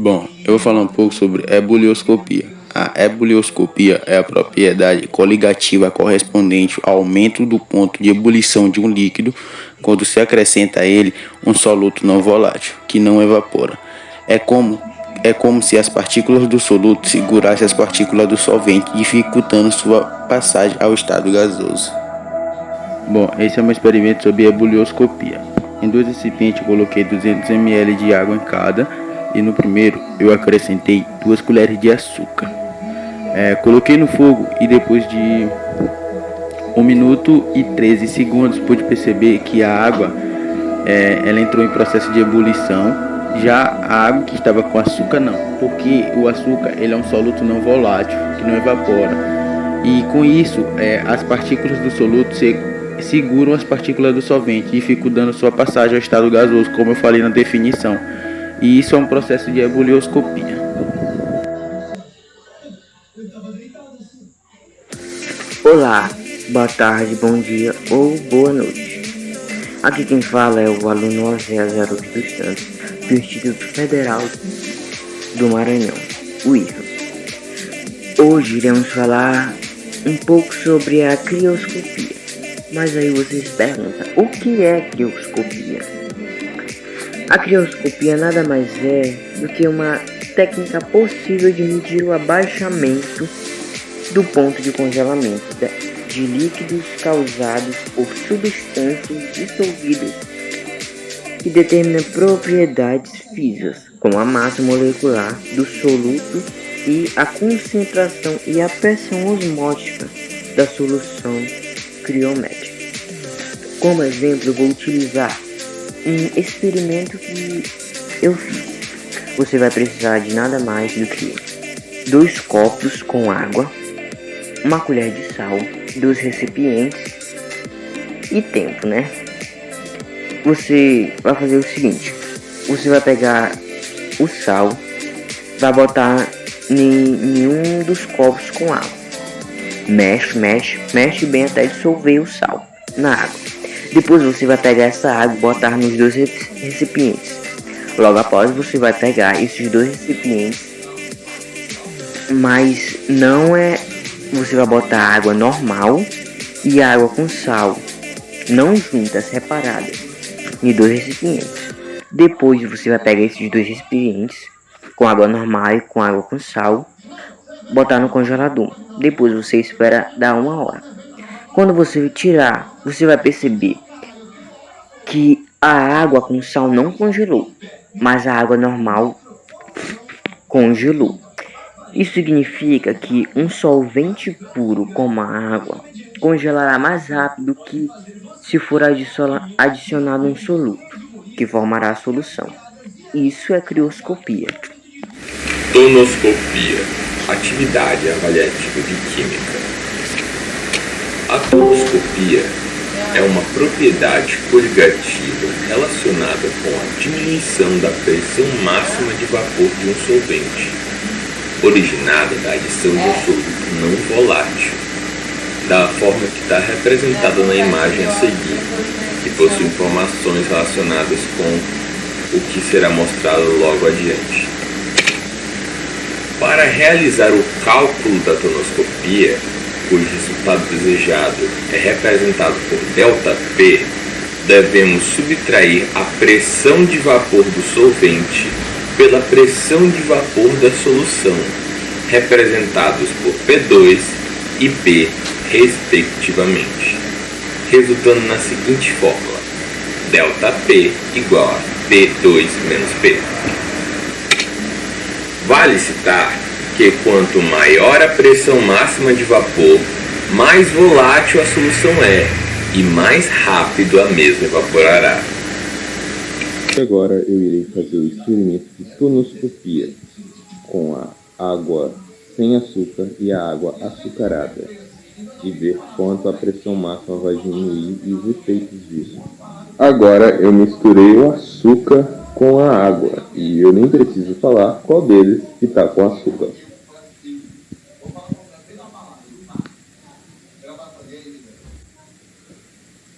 Bom, eu vou falar um pouco sobre ebulioscopia. A ebulioscopia é a propriedade coligativa correspondente ao aumento do ponto de ebulição de um líquido quando se acrescenta a ele um soluto não volátil, que não evapora. É como se as partículas do soluto segurassem as partículas do solvente, dificultando sua passagem ao estado gasoso. Bom, esse é um experimento sobre ebulioscopia. Em dois recipientes eu coloquei 200 ml de água em cada e no primeiro eu acrescentei 2 colheres de açúcar. Coloquei no fogo e depois de 1 minuto e 13 segundos pude perceber que a água ela entrou em processo de ebulição. Já a água que estava com açúcar não, porque o açúcar ele é um soluto não volátil que não evapora. E com isso as partículas do soluto seguram as partículas do solvente, dificultando sua passagem ao estado gasoso, como eu falei na definição. E isso é um processo de ebulioscopia. Olá, boa tarde, bom dia ou boa noite. Aqui quem fala é o aluno Oséias Haroldo dos Santos, do Instituto Federal do Maranhão, o IFA. Hoje iremos falar um pouco sobre a crioscopia. Mas aí vocês perguntam, o que é crioscopia? A crioscopia nada mais é do que uma técnica possível de medir o abaixamento do ponto de congelamento de líquidos causados por substâncias dissolvidas que determinam propriedades físicas, como a massa molecular do soluto e a concentração e a pressão osmótica da solução criométrica. Como exemplo, eu vou utilizar um experimento que eu fiz. Você vai precisar de nada mais do que 2 copos com água, 1 colher de sal, 2 recipientes e tempo, né? Você vai fazer o seguinte: você vai pegar o sal, vai botar em um dos copos com água. Mexe bem até dissolver o sal na água. Depois você vai pegar essa água e botar nos 2 recipientes. Logo após você vai pegar esses 2 recipientes, mas não é... Você vai botar água normal e água com sal, não juntas, separadas, em 2 recipientes. Depois você vai pegar esses 2 recipientes com água normal e com água com sal, botar no congelador. Depois você espera dar 1 hora. Quando você tirar, você vai perceber que a água com sal não congelou, mas a água normal congelou. Isso significa que um solvente puro como a água congelará mais rápido que se for adicionado um soluto, que formará a solução. Isso é crioscopia. Tonoscopia, atividade avaliativa de química. A tonoscopia é uma propriedade coligativa relacionada com a diminuição da pressão máxima de vapor de um solvente, originada da adição de um soluto não volátil, da forma que está representada na imagem a seguir, que possui informações relacionadas com o que será mostrado logo adiante. Para realizar o cálculo da tonoscopia, cujo resultado desejado é representado por ΔP, devemos subtrair a pressão de vapor do solvente pela pressão de vapor da solução, representados por P2 e P, respectivamente, resultando na seguinte fórmula: ΔP igual a P2 menos P. Vale citar que quanto maior a pressão máxima de vapor, mais volátil a solução é e mais rápido a mesma evaporará. Agora eu irei fazer o experimento de tonoscopia com a água sem açúcar e a água açucarada e ver quanto a pressão máxima vai diminuir e os efeitos disso. Agora eu misturei o açúcar com a água e eu nem preciso falar qual deles que está com açúcar.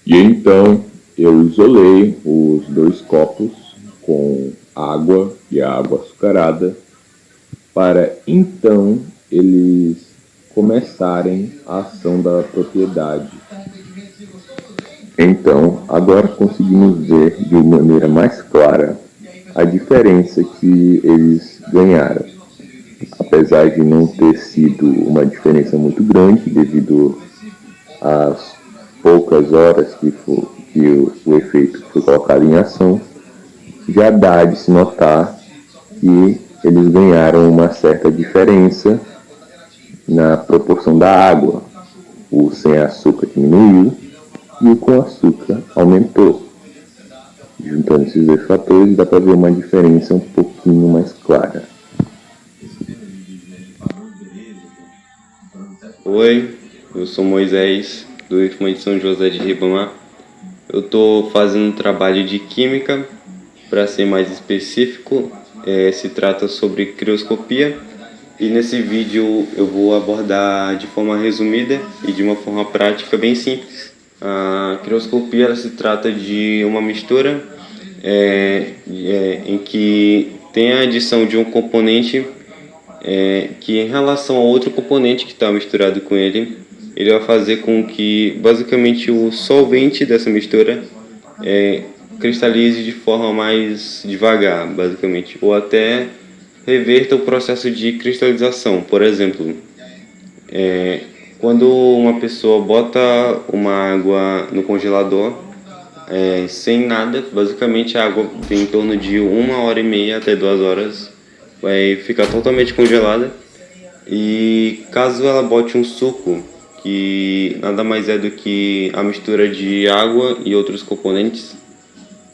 E então eu isolei os 2 copos com água e a água açucarada, para então eles começarem a ação da propriedade. Então, agora conseguimos ver de uma maneira mais clara a diferença que eles ganharam. Apesar de não ter sido uma diferença muito grande, devido às poucas horas que o efeito foi colocado em ação, já dá de se notar que eles ganharam uma certa diferença na proporção da água. O sem açúcar diminuiu e o com açúcar aumentou. Juntando esses dois fatores, dá para ver uma diferença um pouquinho mais clara. Oi, eu sou Moisés, do IFMA de São José de Ribamar. Eu estou fazendo um trabalho de química, para ser mais específico, se trata sobre crioscopia. E nesse vídeo eu vou abordar de forma resumida e de uma forma prática bem simples. A crioscopia ela se trata de uma mistura em que tem a adição de um componente que em relação a outro componente que está misturado com ele, ele vai fazer com que basicamente o solvente dessa mistura cristalize de forma mais devagar, basicamente, ou até reverta o processo de cristalização. Por exemplo, quando uma pessoa bota uma água no congelador sem nada, basicamente a água tem em torno de 1h30 até 2 horas, vai ficar totalmente congelada. E caso ela bote um suco, que nada mais é do que a mistura de água e outros componentes,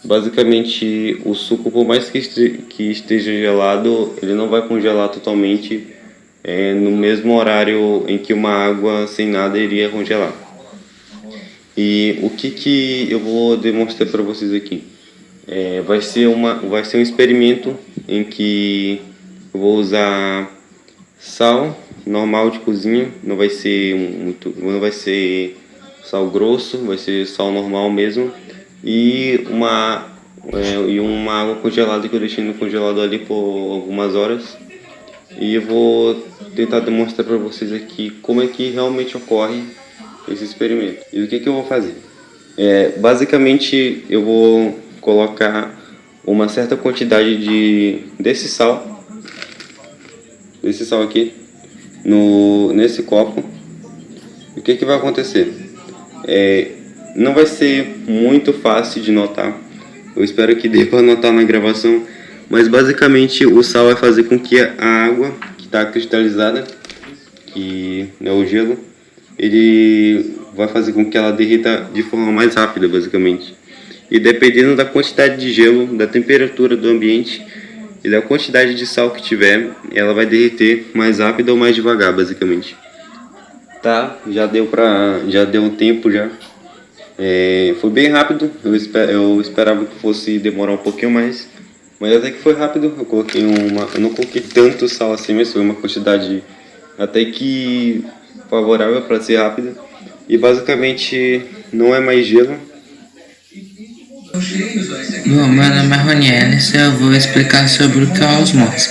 basicamente o suco, por mais que esteja gelado, ele não vai congelar totalmente no mesmo horário em que uma água sem nada iria congelar. E o que eu vou demonstrar para vocês aqui? Vai ser um experimento em que eu vou usar sal normal de cozinha, não vai ser sal grosso, vai ser sal normal mesmo, e uma água congelada que eu deixei no congelador ali por algumas horas. E eu vou tentar demonstrar para vocês aqui como é que realmente ocorre esse experimento. E o que eu vou fazer? Basicamente eu vou colocar uma certa quantidade desse sal aqui nesse copo. E o que vai acontecer? Não vai ser muito fácil de notar, eu espero que dê para notar na gravação, mas basicamente o sal vai fazer com que a água que está cristalizada, que é o gelo, ele vai fazer com que ela derrita de forma mais rápida, basicamente. E dependendo da quantidade de gelo, da temperatura do ambiente e da quantidade de sal que tiver, ela vai derreter mais rápido ou mais devagar, basicamente. Tá, já deu um tempo já. Foi bem rápido, eu esperava que fosse demorar um pouquinho mais, mas até que foi rápido. Eu não coloquei tanto sal assim, mas foi uma quantidade até que favorável para ser rápida. E basicamente não é mais gelo. Bom, meu nome é Ronielis e eu vou explicar sobre o que é a osmose.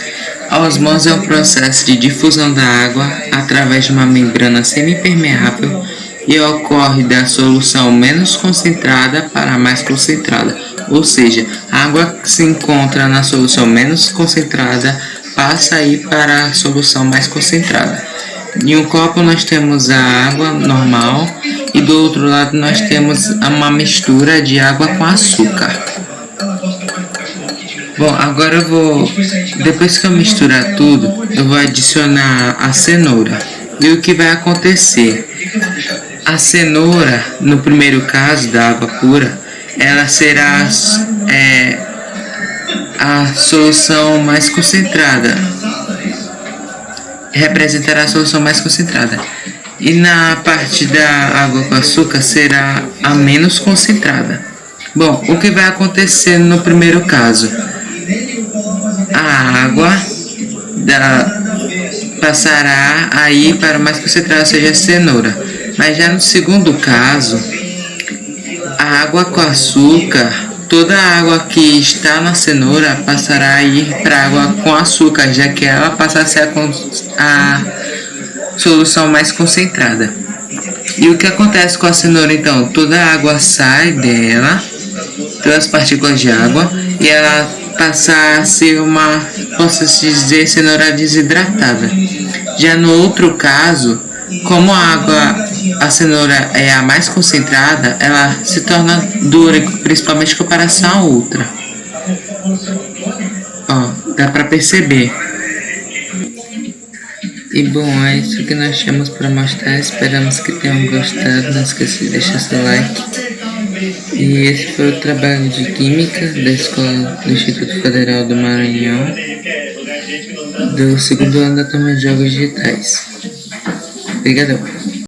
A osmose é o processo de difusão da água através de uma membrana semipermeável e ocorre da solução menos concentrada para a mais concentrada, ou seja, a água que se encontra na solução menos concentrada passa a ir para a solução mais concentrada. Em um copo nós temos a água normal e do outro lado nós temos uma mistura de água com açúcar. Bom, agora depois que eu misturar tudo, eu vou adicionar a cenoura. E o que vai acontecer? A cenoura, no primeiro caso da água pura, ela será a solução mais concentrada. Representará a solução mais concentrada. E na parte da água com açúcar será a menos concentrada. Bom, o que vai acontecer no primeiro caso? A água passará a ir para o mais concentrado, ou seja, a cenoura. Mas já no segundo caso, a água com açúcar toda a água que está na cenoura passará a ir para água com açúcar, já que ela passa a ser a solução mais concentrada. E o que acontece com a cenoura então? Toda a água sai dela, todas as partículas de água, e ela passa a ser posso dizer, cenoura desidratada. Já no outro caso, como a cenoura é a mais concentrada, ela se torna dura, principalmente em comparação à outra. Ó, dá pra perceber. E bom, é isso que nós tínhamos para mostrar. Esperamos que tenham gostado. Não esqueça de deixar seu like. E esse foi o trabalho de Química da Escola do Instituto Federal do Maranhão, do segundo ano da turma de Jogos Digitais. Obrigadão.